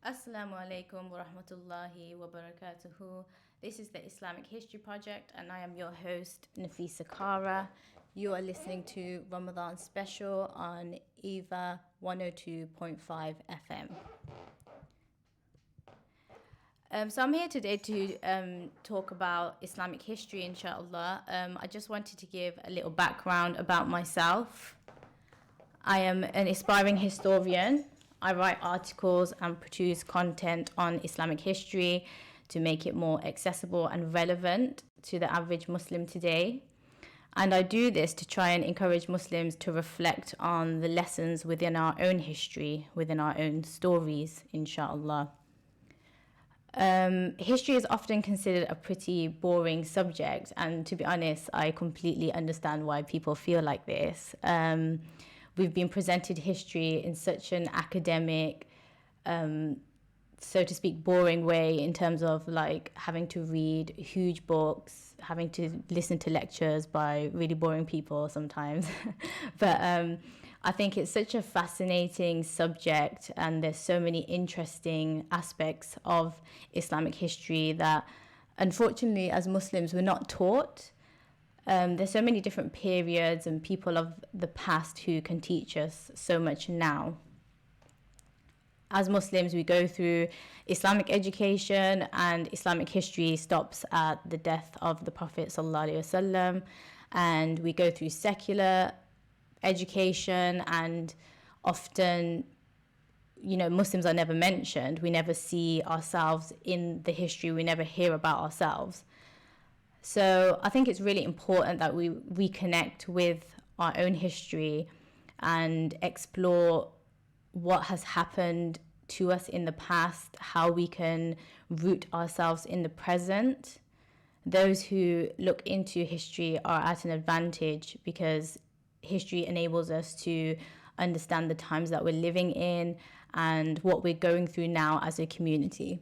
Assalamu alaikum wa rahmatullahi wa barakatuhu. This is the Islamic History Project, and I am your host, Nafisah. You are listening to Ramadan Special on EVA 102.5 FM. So I'm here today to talk about Islamic history, inshallah. I just wanted to give a little background about myself. I am an aspiring historian. I write articles and produce content on Islamic history to make it more accessible and relevant to the average Muslim today. And I do this to try and encourage Muslims to reflect on the lessons within our own history, within our own stories, inshallah. History is often considered a pretty boring subject, and to be honest, I completely understand why people feel like this. We've been presented history in such an academic, so to speak, boring way in terms of like having to read huge books, having to listen to lectures by really boring people sometimes. But I think it's such a fascinating subject, and there's so many interesting aspects of Islamic history that unfortunately as Muslims we're not taught. There's so many different periods and people of the past who can teach us so much now. As Muslims, we go through Islamic education, and Islamic history stops at the death of the Prophet ﷺ, and we go through secular education, and often, Muslims are never mentioned. We never see ourselves in the history. We never hear about ourselves. So I think it's really important that we reconnect with our own history and explore what has happened to us in the past, how we can root ourselves in the present. Those who look into history are at an advantage because history enables us to understand the times that we're living in and what we're going through now as a community.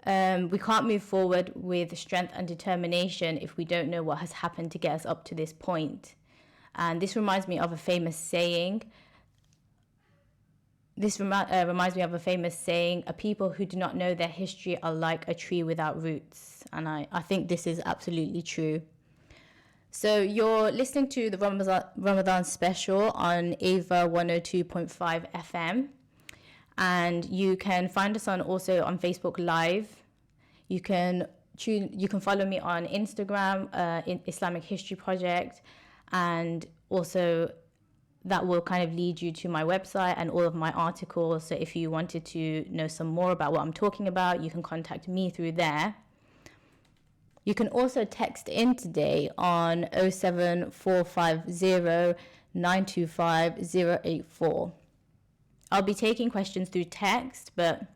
We can't move forward with strength and determination if we don't know what has happened to get us up to this point. And this reminds me of a famous saying. A people who do not know their history are like a tree without roots. And I think this is absolutely true. So you're listening to the Ramadan special on EVA 102.5 FM. And you can find us also on Facebook Live. You can follow me on Instagram, Islamic History Project, and also that will kind of lead you to my website and all of my articles. So if you wanted to know some more about what I'm talking about, you can contact me through there. You can also text in today on 07450 925 084. I'll be taking questions through text, but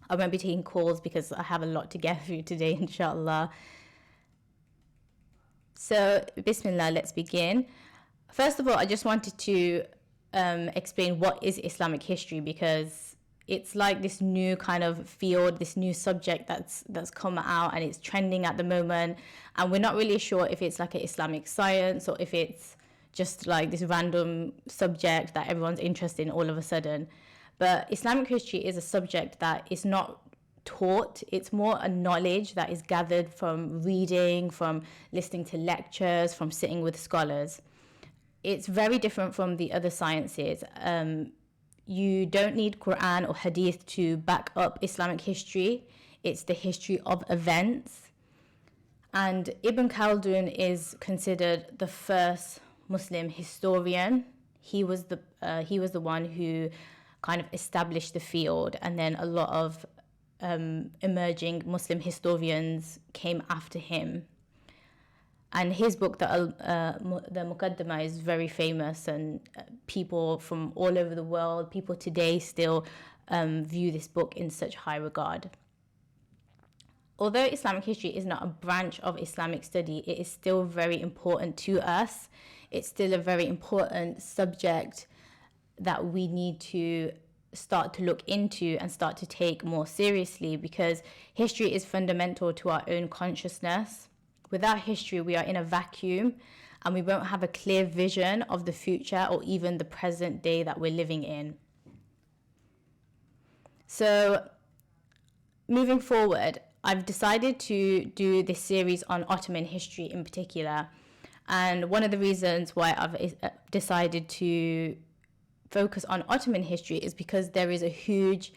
I won't be taking calls because I have a lot to get through today, inshallah. So, Bismillah, let's begin. First of all, I just wanted to explain what is Islamic history, because it's like this new kind of field, this new subject that's come out and it's trending at the moment. And we're not really sure if it's like an Islamic science or if it's just like this random subject that everyone's interested in all of a sudden. But Islamic history is a subject that is not taught. It's more a knowledge that is gathered from reading, from listening to lectures, from sitting with scholars. It's very different from the other sciences. You don't need Quran or Hadith to back up Islamic history. It's the history of events. And Ibn Khaldun is considered the first Muslim historian. He was the one who kind of established the field, and then a lot of emerging Muslim historians came after him. And his book, the Muqaddimah, is very famous, and people from all over the world, people today still view this book in such high regard. Although Islamic history is not a branch of Islamic study, it is still very important to us. It's still a very important subject that we need to start to look into and start to take more seriously, because history is fundamental to our own consciousness. Without history, we are in a vacuum and we won't have a clear vision of the future or even the present day that we're living in. So moving forward, I've decided to do this series on Ottoman history in particular. And one of the reasons why I've decided to focus on Ottoman history is because there is a huge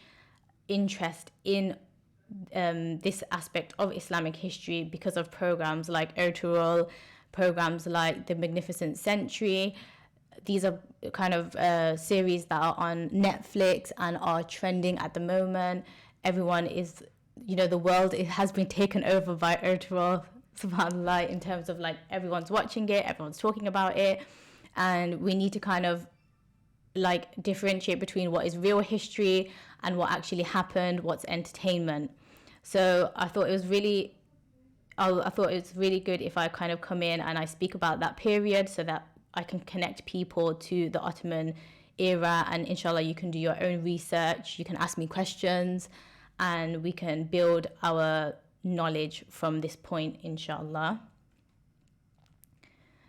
interest in this aspect of Islamic history because of programs like Ertugrul, programs like The Magnificent Century. These are kind of series that are on Netflix and are trending at the moment. Everyone is, the world has been taken over by Ertugrul, subhanAllah, in terms of like everyone's watching it, everyone's talking about it. And we need to kind of like differentiate between what is real history and what actually happened, what's entertainment. So I thought it was really good if I kind of come in and I speak about that period so that I can connect people to the Ottoman era, and inshallah you can do your own research, you can ask me questions, and we can build our knowledge from this point, inshallah.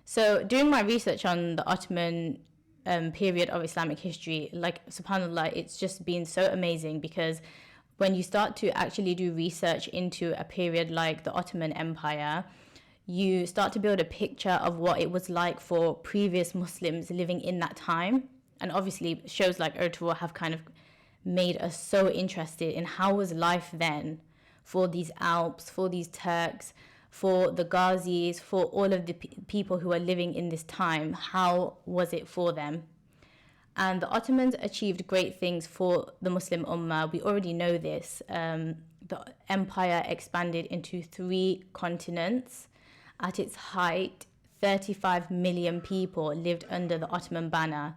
So doing my research on the Ottoman period of Islamic history, like subhanAllah, it's just been so amazing, because when you start to actually do research into a period like the Ottoman Empire, you start to build a picture of what it was like for previous Muslims living in that time. And obviously shows like Ertugrul have kind of made us so interested in how was life then for these Alps, for these Turks, for the Ghazis, for all of the people who are living in this time. How was it for them? And the Ottomans achieved great things for the Muslim Ummah. We already know this. The empire expanded into 3 continents. At its height, 35 million people lived under the Ottoman banner.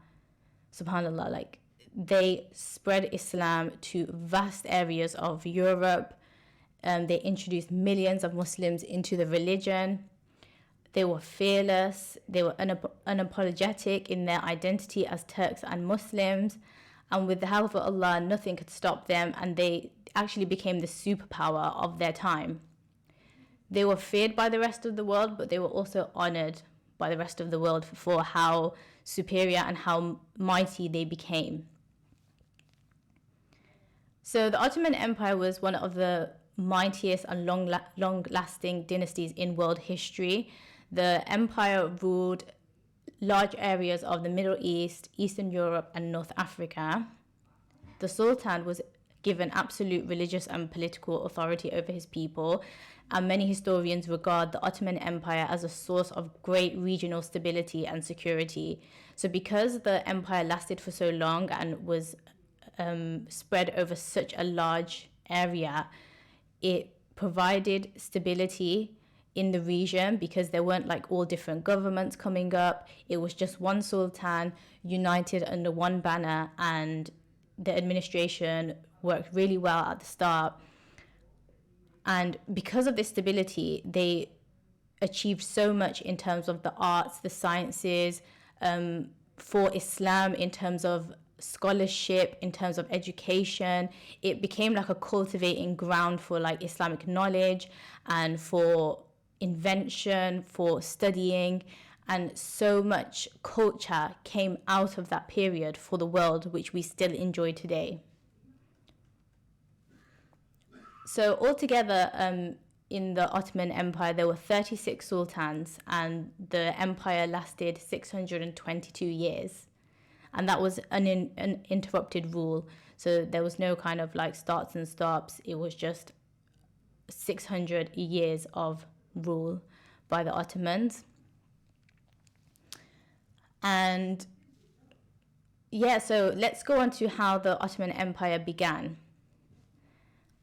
SubhanAllah, like they spread Islam to vast areas of Europe. They introduced millions of Muslims into the religion. They were fearless. They were unapologetic in their identity as Turks and Muslims. And with the help of Allah, nothing could stop them. And they actually became the superpower of their time. They were feared by the rest of the world, but they were also honored by the rest of the world for how superior and how mighty they became. So the Ottoman Empire was one of the mightiest and long-lasting dynasties in world history. The empire ruled large areas of the Middle East, Eastern Europe, and North Africa. The Sultan was given absolute religious and political authority over his people, and many historians regard the Ottoman Empire as a source of great regional stability and security. So because the empire lasted for so long and was spread over such a large area, it provided stability in the region because there weren't like all different governments coming up. It was just one sultan united under one banner, and the administration worked really well at the start. And because of this stability, they achieved so much in terms of the arts, the sciences, for Islam, in terms of scholarship, in terms of education. It became like a cultivating ground for like Islamic knowledge and for invention, for studying, and so much culture came out of that period for the world, which we still enjoy today. So altogether, in the Ottoman Empire, there were 36 sultans, and the empire lasted 622 years. And that was an uninterrupted rule. So there was no kind of like starts and stops. It was just 600 years of rule by the Ottomans. And yeah, so let's go on to how the Ottoman Empire began.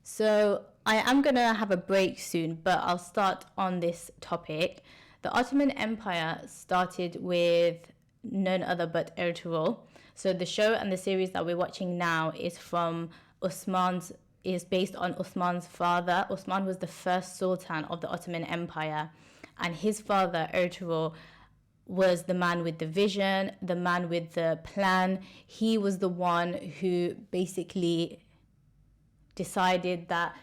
So I am going to have a break soon, but I'll start on this topic. The Ottoman Empire started with none other but Ertugrul. So the show and the series that we're watching now is based on Uthman's father. Uthman was the first sultan of the Ottoman Empire, and his father, Ertugrul, was the man with the vision, the man with the plan. He was the one who basically decided that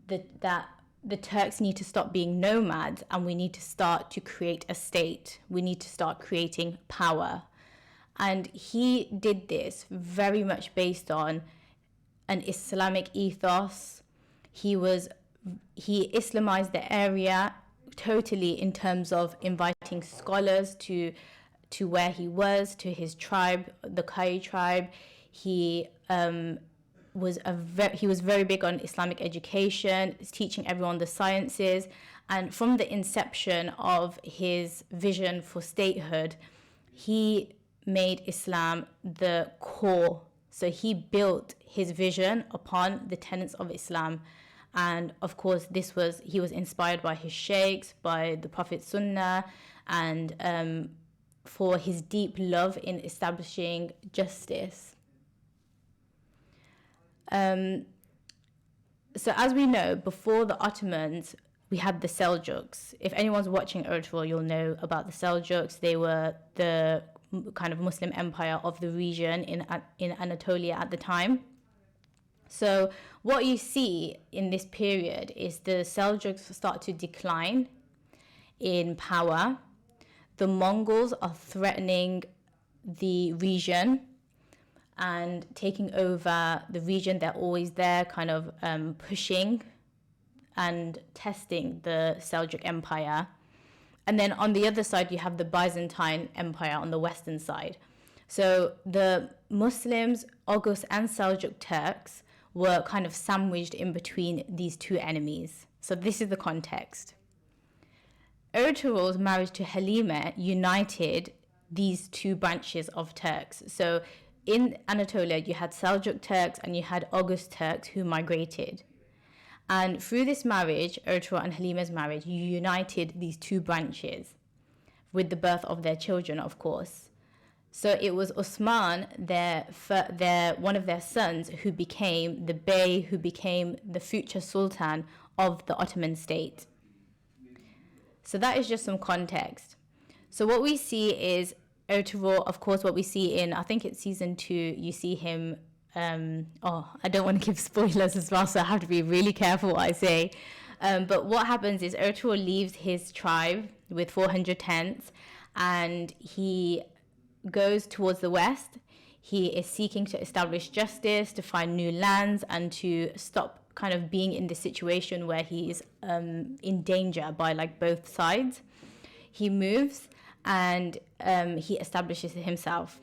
the Turks need to stop being nomads, and we need to start to create a state. We need to start creating power. And he did this very much based on an Islamic ethos. He Islamized the area totally in terms of inviting scholars to where he was, to his tribe, the Kai tribe. He he was very big on Islamic education, teaching everyone the sciences. And from the inception of his vision for statehood, he made Islam the core. So he built his vision upon the tenets of Islam. And of course, he was inspired by his sheikhs, by the Prophet's Sunnah, and for his deep love in establishing justice. So as we know, before the Ottomans, we had the Seljuks. If anyone's watching Ertugrul, you'll know about the Seljuks. They were the kind of Muslim empire of the region in Anatolia at the time. So what you see in this period is the Seljuks start to decline in power. The Mongols are threatening the region and taking over the region. They're always there kind of pushing and testing the Seljuk Empire. And then on the other side, you have the Byzantine Empire on the western side. So the Muslims, Oghuz and Seljuk Turks, were kind of sandwiched in between these two enemies. So this is the context. Ertugrul's marriage to Halima united these two branches of Turks. So in Anatolia, you had Seljuk Turks and you had Oghuz Turks who migrated. And through this marriage, Ertugrul and Halima's marriage, you united these two branches with the birth of their children, of course. So it was Osman, one of their sons, who became the bey, who became the future sultan of the Ottoman state. So that is just some context. So what we see is Ertugrul, of course, what we see in, I think it's season 2, you see him, I don't want to give spoilers as well, so I have to be really careful what I say. But what happens is Ertugrul leaves his tribe with 400 tents and he goes towards the west. He is seeking to establish justice, to find new lands, and to stop kind of being in this situation where he's in danger by like both sides. He moves and he establishes himself,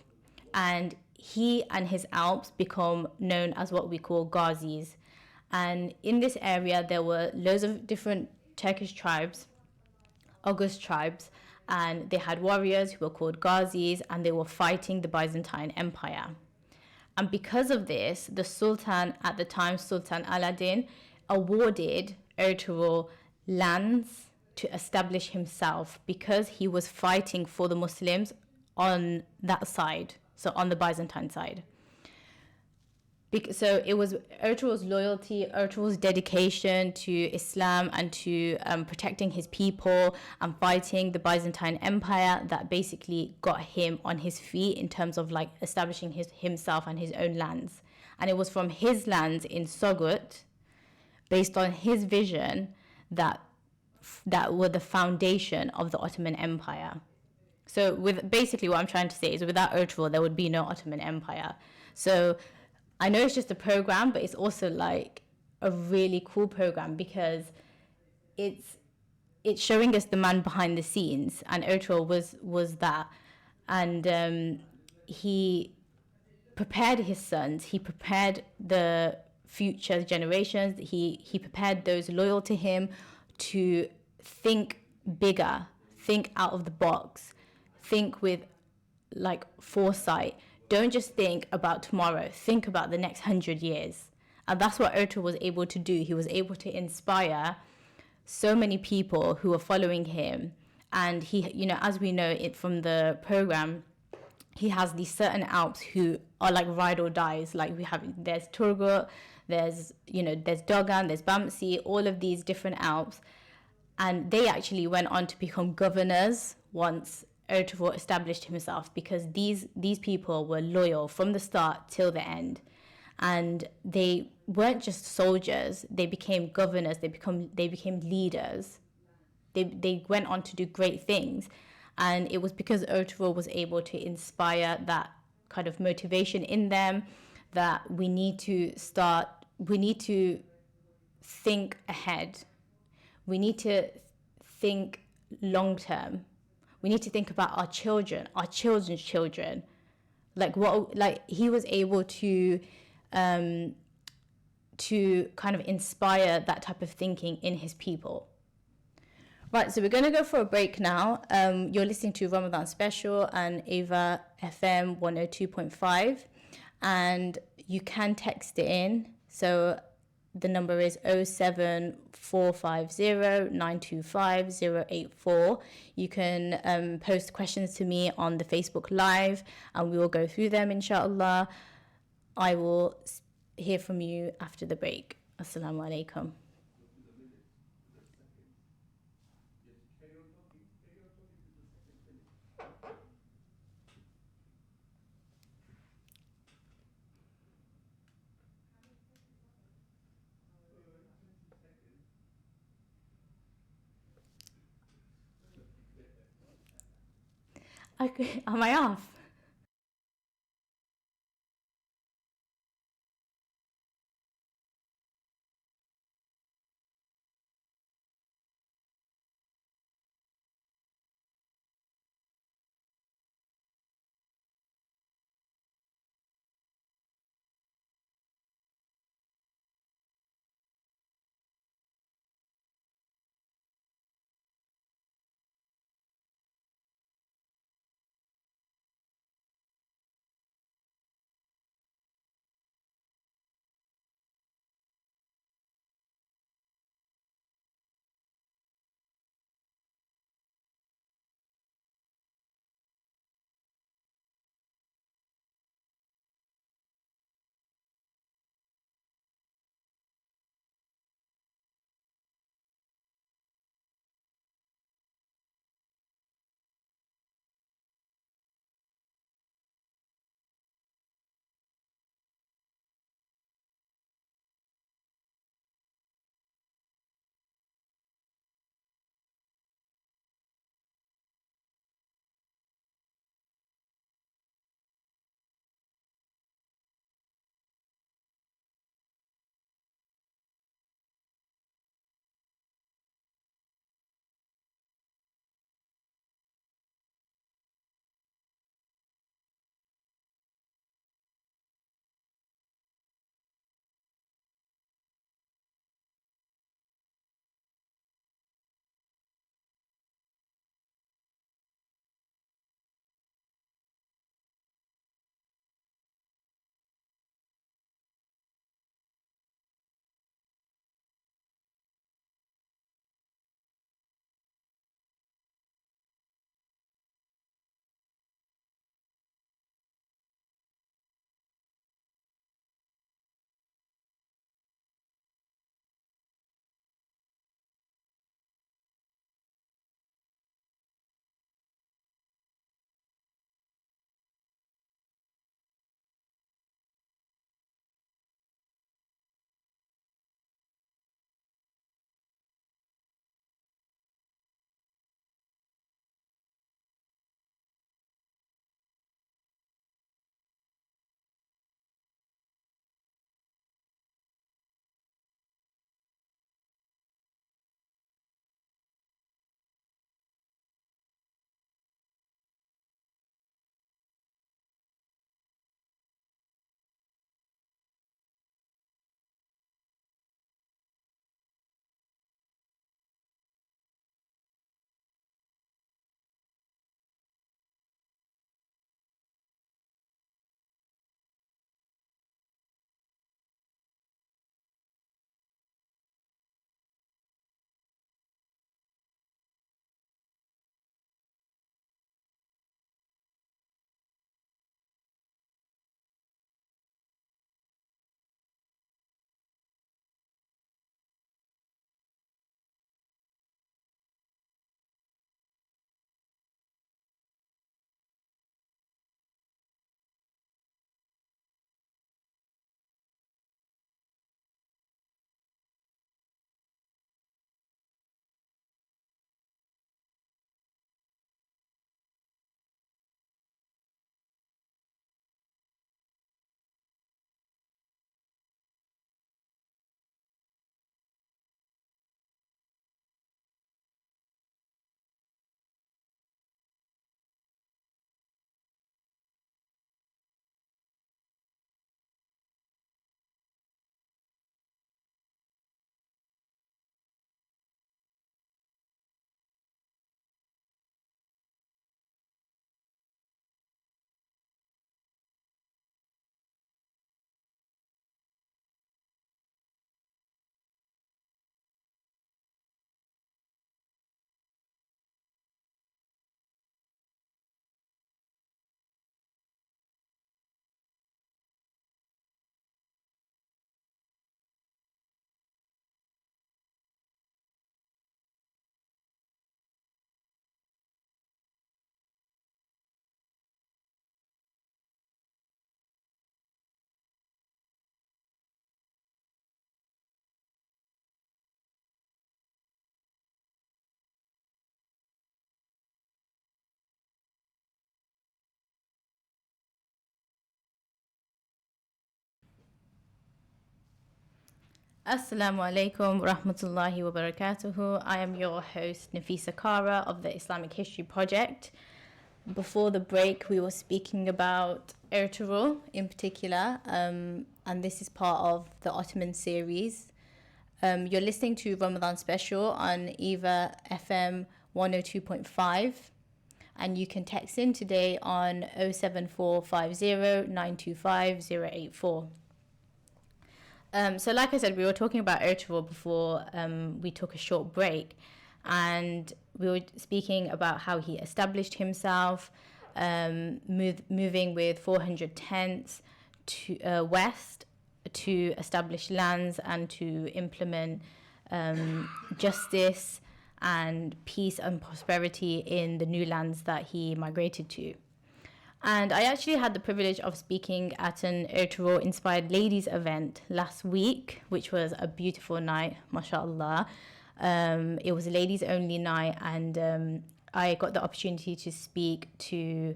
and he and his Alps become known as what we call Ghazis. And in this area there were loads of different Turkish tribes, Oghuz tribes, and they had warriors who were called Ghazis, and they were fighting the Byzantine Empire. And because of this, the Sultan at the time, Sultan Aladdin, awarded Ertugrul lands to establish himself because he was fighting for the Muslims on that side, so on the Byzantine side. So it was Ertugrul's loyalty, Ertugrul's dedication to Islam and to protecting his people and fighting the Byzantine Empire that basically got him on his feet in terms of like establishing himself and his own lands. And it was from his lands in Sogut, based on his vision, that were the foundation of the Ottoman Empire. So with basically what I'm trying to say is without Ertugrul, there would be no Ottoman Empire. So I know it's just a program, but it's also like a really cool program because it's showing us the man behind the scenes, and Ertugrul was that. And he prepared his sons, he prepared the future generations, he prepared those loyal to him to think bigger, think out of the box, think with like foresight. Don't just think about tomorrow, think about the next 100 years. And that's what Ertugrul was able to do. He was able to inspire so many people who were following him. And he, you know, as we know it from the program, he has these certain Alps who are like ride or dies. Like there's Turgut, there's Dogan, there's Bamsi, all of these different Alps. And they actually went on to become governors once Ertugrul established himself, because these people were loyal from the start till the end, and they weren't just soldiers. They became governors. They became leaders. They went on to do great things, and it was because Ertugrul was able to inspire that kind of motivation in them, that we need to think ahead. We need to think long term. We need to think about our children, our children's children. Like he was able to kind of inspire that type of thinking in his people. Right, so we're going to go for a break now. You're listening to Ramadan Special and Ava FM 102.5, and you can text it in. So the number is 07450 You can post questions to me on the Facebook Live, and we will go through them, inshallah. I will hear from you after the break. Assalamu alaikum. Okay, am I off? Assalamu alaikum wa rahmatullahi wa barakatuhu. I am your host Nafisah of the Islamic History Project. Before the break, we were speaking about Ertugrul in particular, and this is part of the Ottoman series. You're listening to Ramadan Special on Eva FM 102.5, and you can text in today on 07450 925 084. So like I said, we were talking about Ertugrul before we took a short break, and we were speaking about how he established himself, moving with 400 tents to west to establish lands and to implement justice and peace and prosperity in the new lands that he migrated to. And I actually had the privilege of speaking at an Ertugrul inspired ladies event last week, which was a beautiful night, mashallah. It was a ladies only night, and I got the opportunity to speak to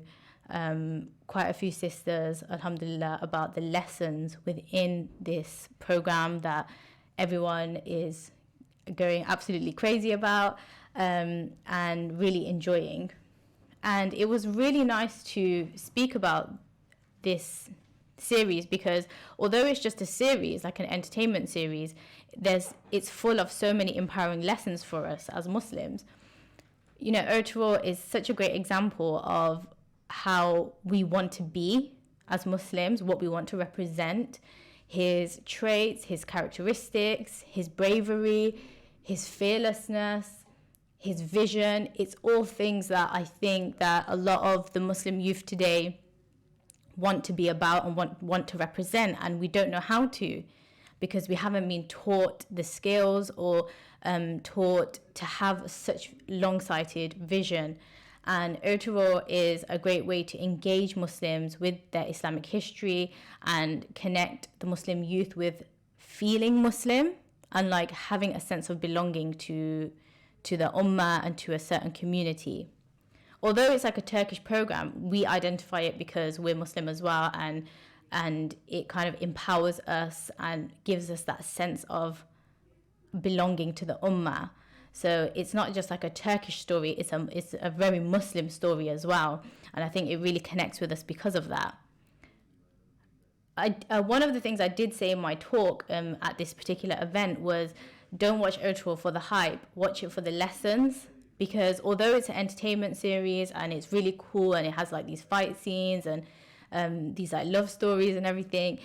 quite a few sisters, alhamdulillah, about the lessons within this program that everyone is going absolutely crazy about and really enjoying. And it was really nice to speak about this series because although it's just a series, like an entertainment series, it's full of so many empowering lessons for us as Muslims. You know, Ertugrul is such a great example of how we want to be as Muslims, what we want to represent, his traits, his characteristics, his bravery, his fearlessness, his vision. It's all things that I think that a lot of the Muslim youth today want to be about and want to represent, and we don't know how to because we haven't been taught the skills or taught to have such long-sighted vision. And Ertugrul is a great way to engage Muslims with their Islamic history and connect the Muslim youth with feeling Muslim and like having a sense of belonging to the ummah and to a certain community. Although it's like a Turkish program, we identify it because we're Muslim as well, and it kind of empowers us and gives us that sense of belonging to the ummah. So it's not just like a Turkish story, it's a very Muslim story as well, and I think it really connects with us because of that. One of the things I did say in my talk at this particular event was, don't watch Ertugrul for the hype, watch it for the lessons, because although it's an entertainment series and it's really cool and it has like these fight scenes and these like love stories and everything,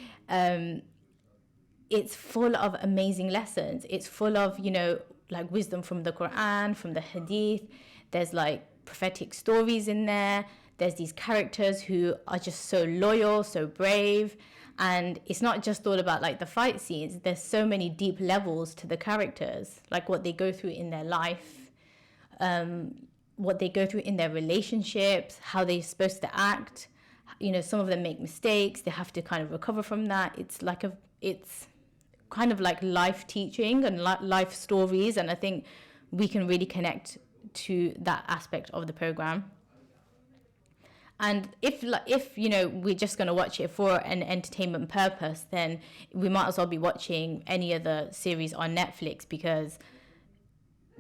it's full of amazing lessons. It's full of, you know, like wisdom from the Quran, from the Hadith. There's like prophetic stories in there. There's these characters who are just so loyal, so brave. And it's not just all about like the fight scenes. There's so many deep levels to the characters, like what they go through in their life, what they go through in their relationships, how they're supposed to act. You know, some of them make mistakes. They have to kind of recover from that. It's kind of like life teaching and life stories. And I think we can really connect to that aspect of the program. And if you know, we're just going to watch it for an entertainment purpose, then we might as well be watching any other series on Netflix because,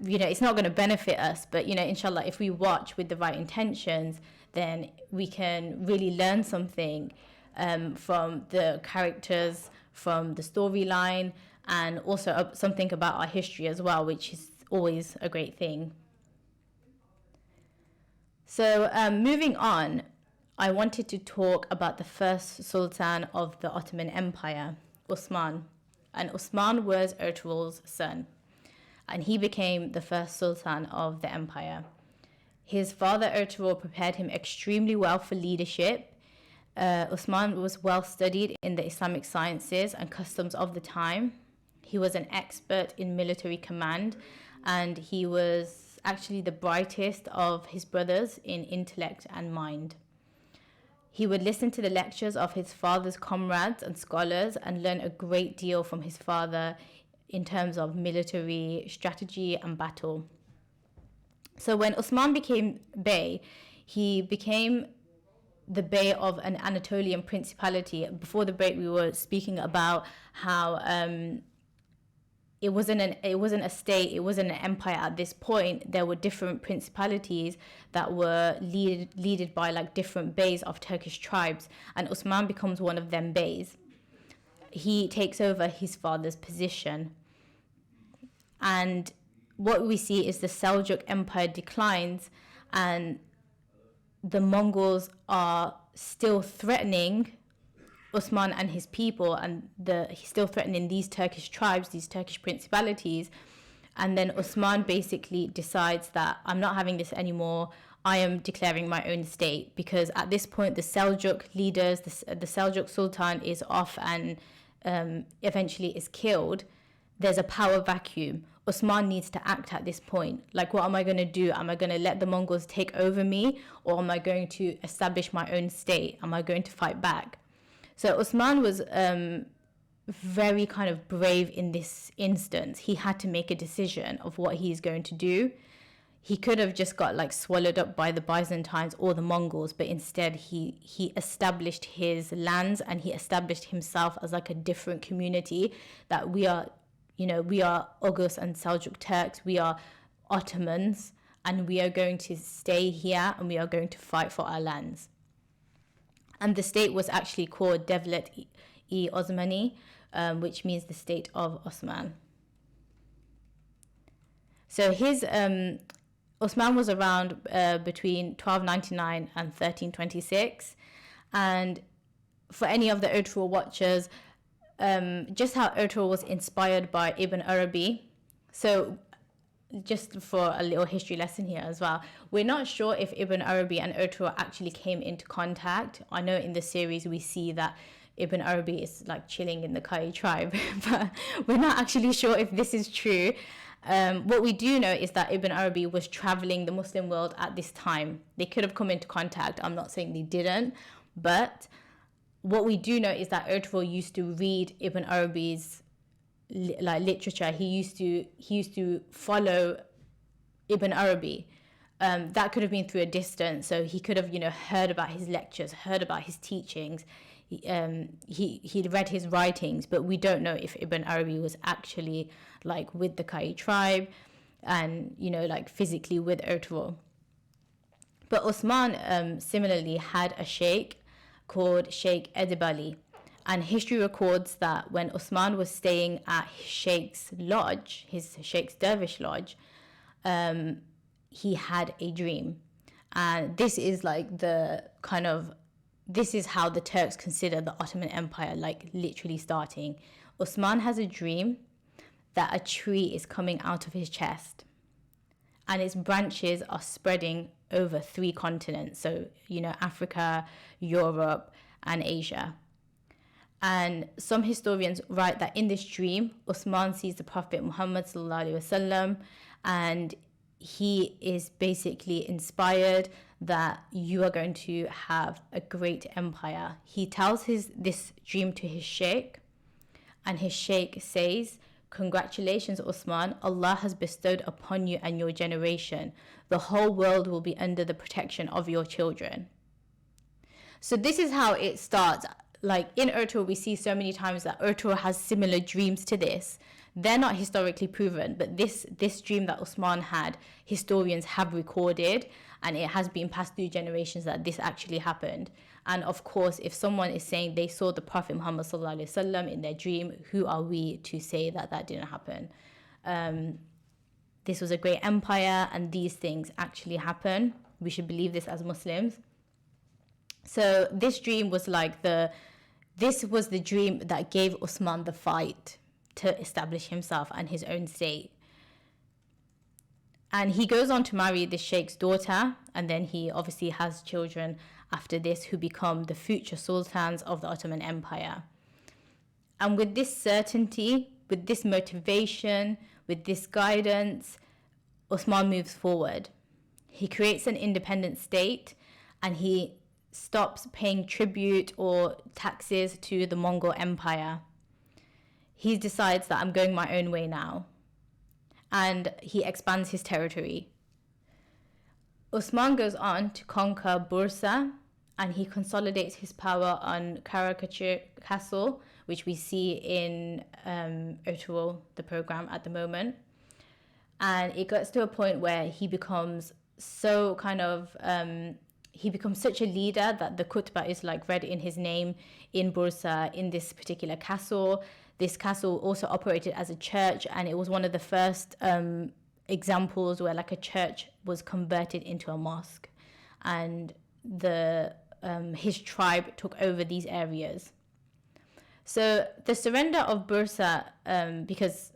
you know, it's not going to benefit us. But, you know, inshallah, if we watch with the right intentions, then we can really learn something from the characters, from the storyline, and also something about our history as well, which is always a great thing. So moving on, I wanted to talk about the first Sultan of the Ottoman Empire, Osman. And Osman was Ertugrul's son, and he became the first Sultan of the empire. His father Ertugrul prepared him extremely well for leadership. Osman was well studied in the Islamic sciences and customs of the time. He was an expert in military command, and he was actually the brightest of his brothers in intellect and mind. He would listen to the lectures of his father's comrades and scholars and learn a great deal from his father in terms of military strategy and battle. So when Osman became Bey, he became the Bey of an Anatolian principality. Before the break, we were speaking about how it wasn't a state, it wasn't an empire at this point. There were different principalities that were leaded by like different beys of Turkish tribes, and Osman becomes one of them beys. He takes over his father's position, and what we see is the Seljuk Empire declines, and the Mongols are still threatening Osman and his people, and he's still threatening these Turkish tribes, these Turkish principalities. And then Osman basically decides that I'm not having this anymore. I am declaring my own state, because at this point the Seljuk leaders, the Seljuk Sultan is off and eventually is killed. There's a power vacuum. Osman needs to act at this point. Like, what am I going to do? Am I going to let the Mongols take over me, or am I going to establish my own state? Am I going to fight back? So Osman was very kind of brave in this instance. He had to make a decision of what he's going to do. He could have just got like swallowed up by the Byzantines or the Mongols, but instead he established his lands, and he established himself as like a different community, that we are Oghuz and Seljuk Turks, we are Ottomans, and we are going to stay here, and we are going to fight for our lands. And the state was actually called Devlet-i Osmani, which means the state of Osman. So Osman was around between 1299 and 1326. And for any of the Ertugrul watchers, just how Ertugrul was inspired by Ibn Arabi. So just for a little history lesson here as well, we're not sure if Ibn Arabi and Ertugrul actually came into contact. I know in the series we see that Ibn Arabi is like chilling in the Kai tribe, but we're not actually sure if this is true. What we do know is that Ibn Arabi was traveling the Muslim world at this time. They could have come into contact. I'm not saying they didn't, but what we do know is that Ertugrul used to read Ibn Arabi's literature. He used to follow Ibn Arabi. That could have been through a distance, so he could have heard about his lectures, heard about his teachings. He read his writings, but we don't know if Ibn Arabi was actually like with the Kai tribe and like physically with Ertugrul. But Osman similarly had a sheikh called Sheikh Edebali. And history records that when Osman was staying at his sheikh's lodge, his sheikh's dervish lodge, he had a dream. And this is like this is how the Turks consider the Ottoman Empire, like literally starting. Osman has a dream that a tree is coming out of his chest, and its branches are spreading over 3 continents. So, Africa, Europe, and Asia. And some historians write that in this dream, Osman sees the Prophet Muhammad ﷺ, and he is basically inspired that you are going to have a great empire. He tells this dream to his sheikh, and his sheikh says, "Congratulations, Osman. Allah has bestowed upon you and your generation. The whole world will be under the protection of your children." So this is how it starts. Like in Ertugrul, we see so many times that Ertugrul has similar dreams to this. They're not historically proven, but this dream that Osman had, historians have recorded, and it has been passed through generations that this actually happened. And of course, if someone is saying they saw the Prophet Muhammad ﷺ in their dream, who are we to say that that didn't happen? This was a great empire, and these things actually happen. We should believe this as Muslims. So this dream was this was the dream that gave Osman the fight to establish himself and his own state. And he goes on to marry the sheikh's daughter, and then he obviously has children after this who become the future sultans of the Ottoman Empire. And with this certainty, with this motivation, with this guidance, Osman moves forward. He creates an independent state, and he stops paying tribute or taxes to the Mongol Empire. He decides that I'm going my own way now, and he expands his territory. Osman goes on to conquer Bursa, and he consolidates his power on Karakaçı Castle, which we see in Otaral, the program at the moment. And it gets to a point where he becomes so kind of he becomes such a leader that the khutbah is like read in his name in Bursa, in this particular castle. This castle also operated as a church, and it was one of the first examples where like a church was converted into a mosque, and the his tribe took over these areas. So the surrender of Bursa, because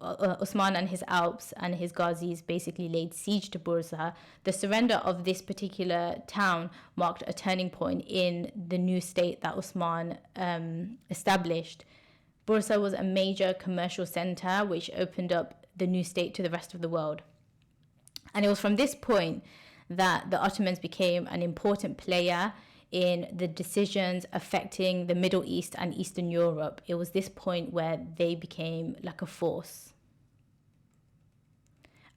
Osman and his Alps and his Ghazis basically laid siege to Bursa, the surrender of this particular town marked a turning point in the new state that Osman established. Bursa was a major commercial center which opened up the new state to the rest of the world. And it was from this point that the Ottomans became an important player in the decisions affecting the Middle East and Eastern Europe. It was this point where they became like a force.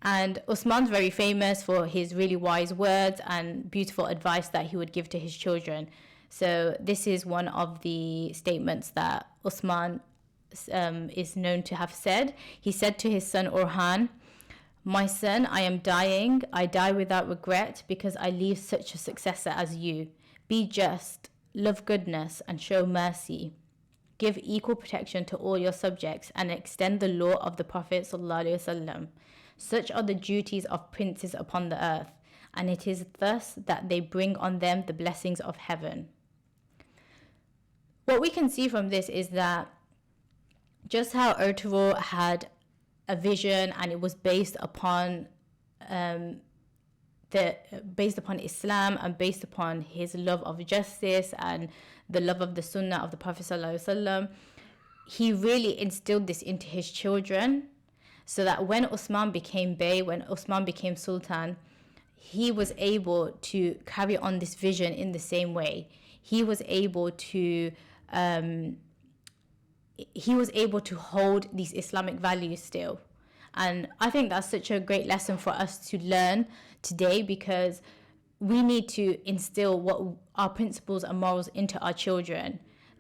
And Osman's very famous for his really wise words and beautiful advice that he would give to his children. So this is one of the statements that Osman is known to have said. He said to his son Orhan, "My son, I am dying. I die without regret because I leave such a successor as you. Be just, love goodness, and show mercy. Give equal protection to all your subjects and extend the law of the Prophet ﷺ. Such are the duties of princes upon the earth, and it is thus that they bring on them the blessings of heaven." What we can see from this is that just how Ertugrul had a vision, and it was based upon Islam and based upon his love of justice and the love of the Sunnah of the Prophet ﷺ. He really instilled this into his children, so that when Osman became Bey, when Osman became Sultan, he was able to carry on this vision in the same way. He was able to hold these Islamic values still. And I think that's such a great lesson for us to learn today, because we need to instill what our principles and morals into our children.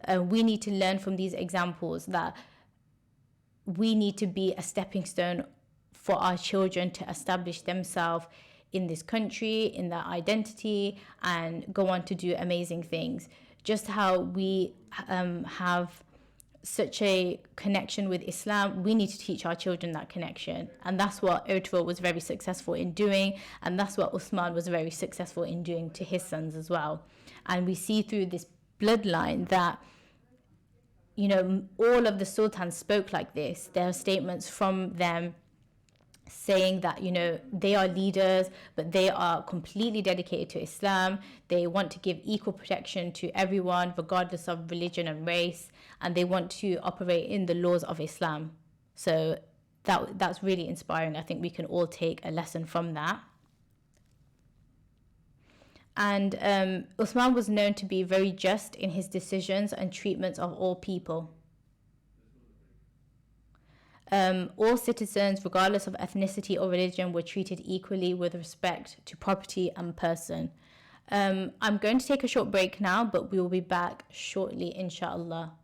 We need to learn from these examples that we need to be a stepping stone for our children to establish themselves in this country, in their identity, and go on to do amazing things. Just how we have such a connection with Islam, we need to teach our children that connection. And that's what Ertugrul was very successful in doing, and that's what Osman was very successful in doing to his sons as well. And we see through this bloodline that, you know, all of the sultans spoke like this. There are statements from them saying that, you know, they are leaders, but they are completely dedicated to Islam. They want to give equal protection to everyone, regardless of religion and race, and they want to operate in the laws of Islam. So that's really inspiring. I think we can all take a lesson from that. And Uthman was known to be very just in his decisions and treatments of all people. All citizens, regardless of ethnicity or religion, were treated equally with respect to property and person. I'm going to take a short break now, but we will be back shortly, inshallah.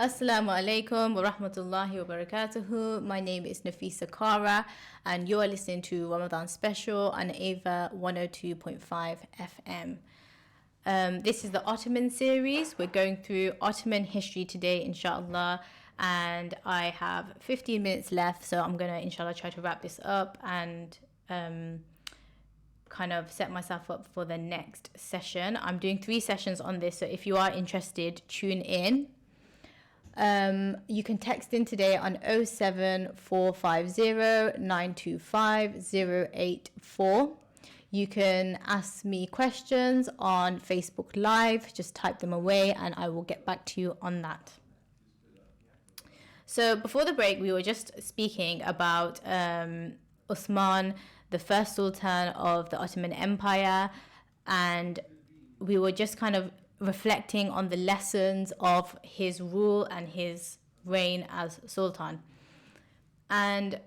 Assalamu alaikum wa rahmatullahi wa barakatuhu. My name is Nafisah Kara, and you are listening to Ramadan Special on Ava 102.5 FM. This is the Ottoman series. We're going through Ottoman history today, inshallah, and I have 15 minutes left, so I'm going to, inshallah, try to wrap this up and kind of set myself up for the next session. I'm doing 3 sessions on this, so if you are interested, tune in. You can text in today on 07450 925 084. You can ask me questions on Facebook Live. Just type them away and I will get back to you on that. So before the break, we were just speaking about Osman, the first Sultan of the Ottoman Empire, and we were just kind of reflecting on the lessons of his rule and his reign as Sultan. And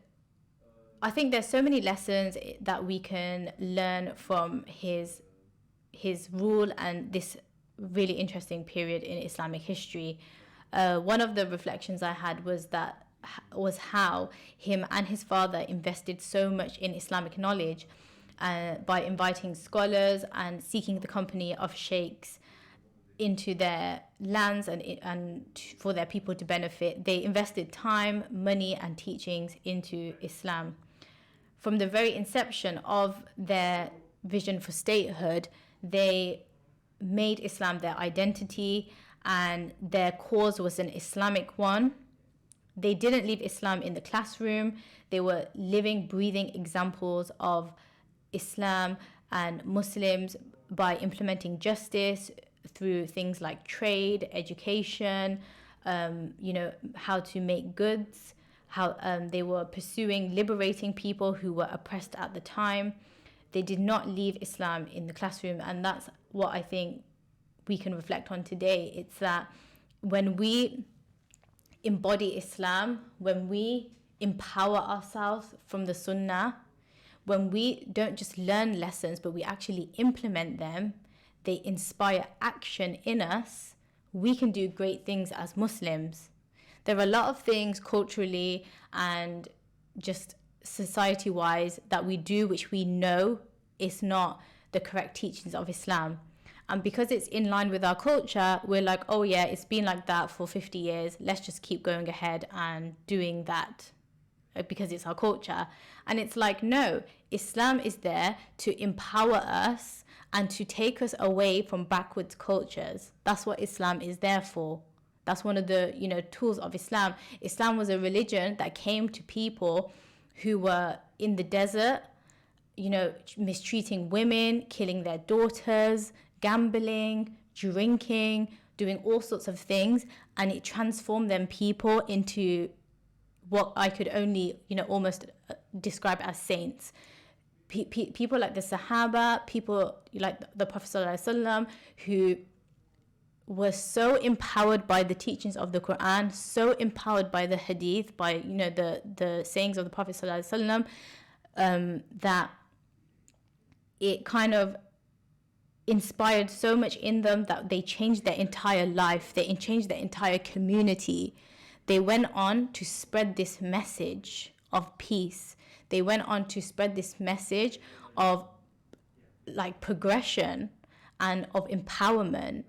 I think there's so many lessons that we can learn from his rule and this really interesting period in Islamic history. One of the reflections I had was how him and his father invested so much in Islamic knowledge by inviting scholars and seeking the company of sheikhs into their lands and for their people to benefit. They invested time, money, and teachings into Islam. From the very inception of their vision for statehood, they made Islam their identity, and their cause was an Islamic one. They didn't leave Islam in the classroom. They were living, breathing examples of Islam and Muslims by implementing justice through things like trade, education, how to make goods, how they were pursuing liberating people who were oppressed at the time. They did not leave Islam in the classroom, and that's what I think we can reflect on today. It's that when we embody Islam, when we empower ourselves from the Sunnah, when we don't just learn lessons, but we actually implement them, they inspire action in us, we can do great things as Muslims. There are a lot of things culturally and just society-wise that we do which we know is not the correct teachings of Islam. And because it's in line with our culture, we're like, oh yeah, it's been like that for 50 years. Let's just keep going ahead and doing that because it's our culture. And it's like, no, Islam is there to empower us and to take us away from backwards cultures. That's what Islam is there for. That's one of the, tools of Islam. Islam was a religion that came to people who were in the desert, mistreating women, killing their daughters, gambling, drinking, doing all sorts of things. And it transformed them people into what I could only, almost describe as saints. People like the Sahaba, people like the Prophet ﷺ, who were so empowered by the teachings of the Quran, so empowered by the Hadith, by the sayings of the Prophet ﷺ, that it kind of inspired so much in them that they changed their entire life. They changed their entire community. They went on to spread this message of peace. They went on to spread this message of progression and of empowerment.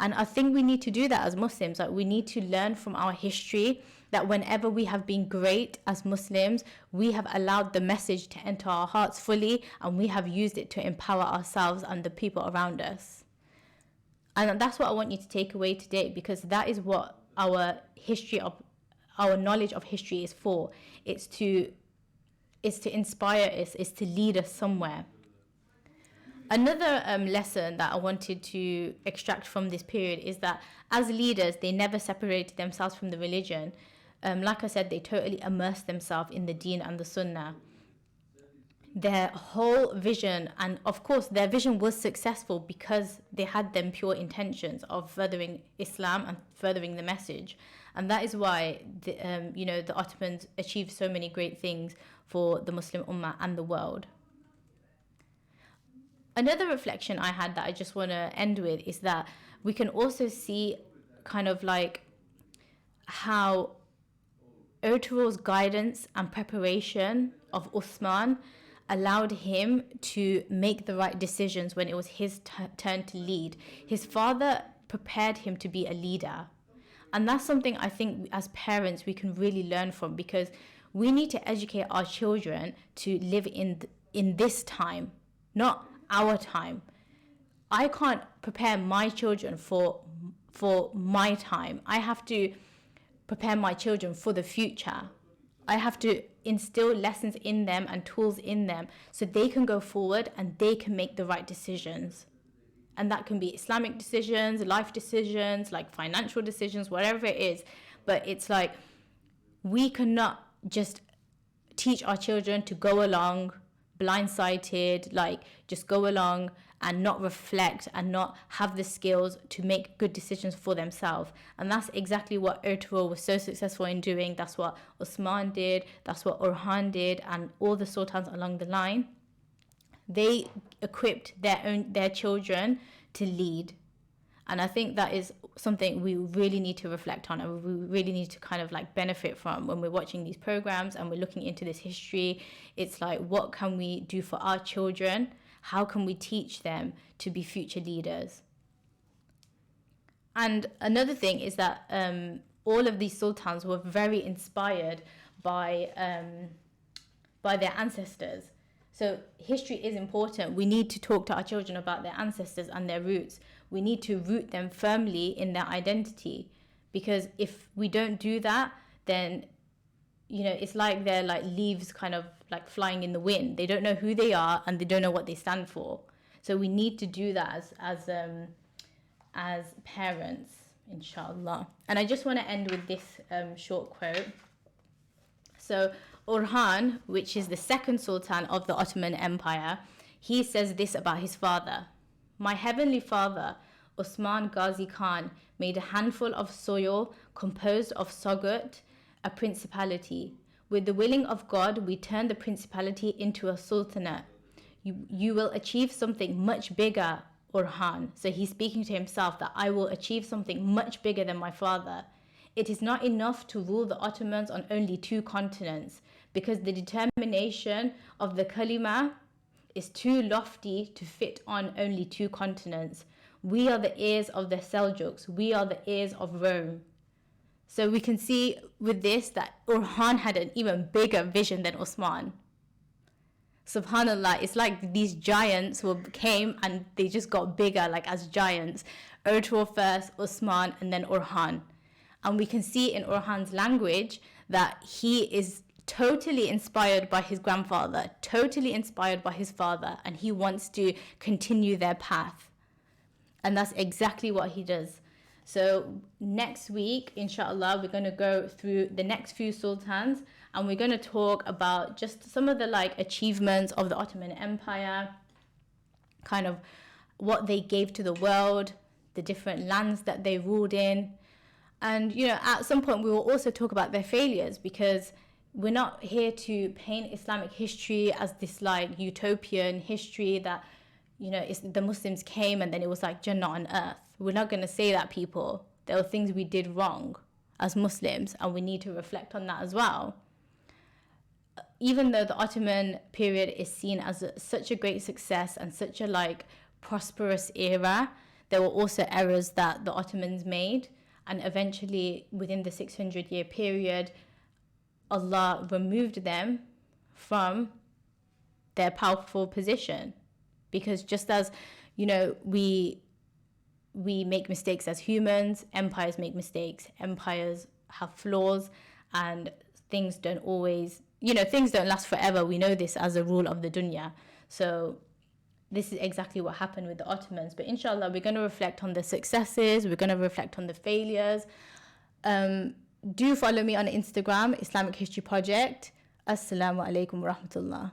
And I think we need to do that as Muslims. We need to learn from our history that whenever we have been great as Muslims, we have allowed the message to enter our hearts fully, and we have used it to empower ourselves and the people around us. And that's what I want you to take away today, because that is what our knowledge of history is for. It's to inspire us, it's to lead us somewhere. Another lesson that I wanted to extract from this period is that as leaders, they never separated themselves from the religion. Like I said, they totally immersed themselves in the deen and the sunnah. Their whole vision, and of course their vision was successful because they had them pure intentions of furthering Islam and furthering the message. And that is why the Ottomans achieved so many great things for the Muslim Ummah and the world. Another reflection I had that I just want to end with is that we can also see kind of like how Ertugrul's guidance and preparation of Uthman allowed him to make the right decisions when it was his turn to lead. His father prepared him to be a leader. And that's something I think as parents we can really learn from, because we need to educate our children to live in this time, not our time. I can't prepare my children for my time. I have to prepare my children for the future. I have to instill lessons in them and tools in them so they can go forward and they can make the right decisions. And that can be Islamic decisions, life decisions, like financial decisions, whatever it is. But it's like, we cannot just teach our children to go along blindsided, like just go along and not reflect and not have the skills to make good decisions for themselves. And that's exactly what Ertugrul was so successful in doing. That's what Osman did, that's what Orhan did, and all the sultans along the line. They equipped their children to lead. And I think that is something we really need to reflect on, and we really need to kind of like benefit from when we're watching these programs and we're looking into this history. It's like, what can we do for our children? How can we teach them to be future leaders? And another thing is that all of these sultans were very inspired by their ancestors. So history is important. We need to talk to our children about their ancestors and their roots. We need to root them firmly in their identity, because if we don't do that, then, you know, it's like they're like leaves kind of like flying in the wind. They don't know who they are and they don't know what they stand for. So we need to do that as parents, inshallah. And I just want to end with this short quote. So Orhan, which is the second sultan of the Ottoman Empire, he says this about his father: "My heavenly father, Osman Ghazi Khan, made a handful of soil composed of Sogut, a principality. With the willing of God, we turned the principality into a sultanate. You will achieve something much bigger, Orhan." So he's speaking to himself that I will achieve something much bigger than my father. "It is not enough to rule the Ottomans on only 2 continents, because the determination of the Kalima is too lofty to fit on only 2 continents. We are the heirs of the Seljuks. We are the heirs of Rome." So we can see with this that Orhan had an even bigger vision than Osman. Subhanallah, it's like these giants came and they just got bigger, like as giants. Ertugrul first, Osman, and then Orhan. And we can see in Orhan's language that he is totally inspired by his grandfather, totally inspired by his father, and he wants to continue their path. And that's exactly what he does. So next week, inshallah, we're going to go through the next few sultans, and we're going to talk about just some of the like achievements of the Ottoman Empire, kind of what they gave to the world, the different lands that they ruled in. And, you know, at some point we will also talk about their failures, because we're not here to paint Islamic history as this like utopian history that, you know, the Muslims came and then it was like Jannah on earth. We're not going to say that, people. There were things we did wrong as Muslims, and we need to reflect on that as well. Even though the Ottoman period is seen as such a great success and such a like prosperous era, there were also errors that the Ottomans made, and eventually within the 600-year period, Allah removed them from their powerful position. Because just as, you know, we make mistakes as humans, empires make mistakes, empires have flaws, and things don't always, you know, things don't last forever. We know this as a rule of the dunya. So this is exactly what happened with the Ottomans. But inshallah, we're going to reflect on the successes, we're going to reflect on the failures. Do follow me on Instagram, Islamic History Project. Assalamu alaikum wa rahmatullah.